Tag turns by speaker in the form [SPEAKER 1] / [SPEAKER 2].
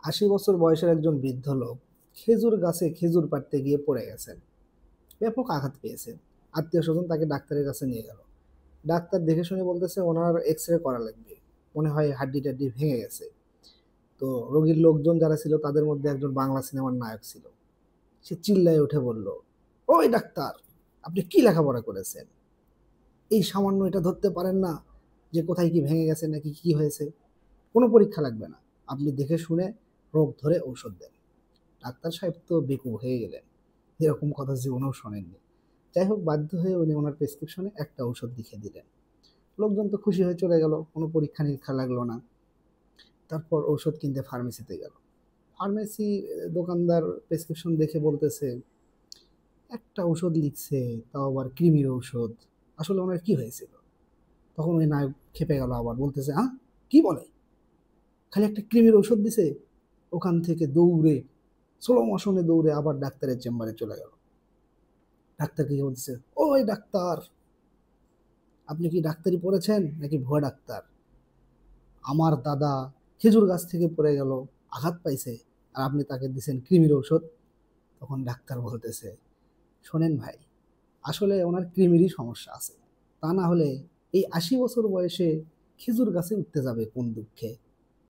[SPEAKER 1] 80 বছর বয়সের একজন বৃদ্ধ লোক খেজুর গাছে খেজুর পাড়তে গিয়ে পড়ে গেছেন। ব্যাপক আঘাত পেয়েছেন। আত্মীয় স্বজন তাকে ডাক্তারের কাছে নিয়ে গেল। ডাক্তার দেখে শুনে বলতেছে ওনার এক্স রে করা লাগবে, মনে হয় হাড্ডি টাড্ডি ভেঙে গেছে। তো রোগীর লোকজন যারা ছিল তাদের মধ্যে একজন বাংলা সিনেমার নায়ক ছিল। সে চিল্লায় উঠে বলল, ওই ডাক্তার, আপনি কি লেখাপড়া করেছেন? এই সামান্য এটা ধরতে পারেন না যে কোথায় কি ভেঙে গেছে নাকি কি হয়েছে? কোনো পরীক্ষা লাগবে না, আপনি দেখে শুনে রোগ ধরে ঔষধ দেন। ডাক্তার সাহেব তো বেকুব হয়ে গেলেন, এরকম কথা জীবনেও শোনেননি। যাই হোক, বাধ্য হয়ে উনি ওনার প্রেসক্রিপশনে একটা ঔষধ লিখে দিলেন। লোকজন তো খুশি হয়ে চলে গেল, কোনো পরীক্ষা নিরীক্ষা লাগলো না। তারপর ঔষধ কিনতে ফার্মেসিতে গেল। ফার্মেসি দোকানদার প্রেসক্রিপশন দেখে বলতেছে, একটা ঔষধ লিখছে, তাও আবার কৃমির ঔষধ, আসলে ওনার কি হয়েছিল? তখন ওই নায়ক খেপে গেল, আবার বলতেছে, হ্যাঁ, কি বলে? খালি একটা কৃমির ঔষধ দিছে? ওখান থেকে দৌড়ে, স্লো মোশনে দৌড়ে আবার ডাক্তারের চেম্বারে চলে গেল। ডাক্তারকে গিয়ে বলতেছে, ওই ডাক্তার, আপনি কি ডাক্তারি পড়েছেন নাকি ভুয়া ডাক্তার? আমার দাদা খেজুর গাছ থেকে পড়ে গেল, আঘাত পাইছে, আর আপনি তাকে দিছেন কৃমির ঔষধ। তখন ডাক্তার বলতেছে, শোনেন ভাই, আসলে ওনার কৃমিরই সমস্যা আছে। তা না হলে এই 80 বছর বয়সে খেজুর গাছে উঠতে যাবে কোন দুঃখে?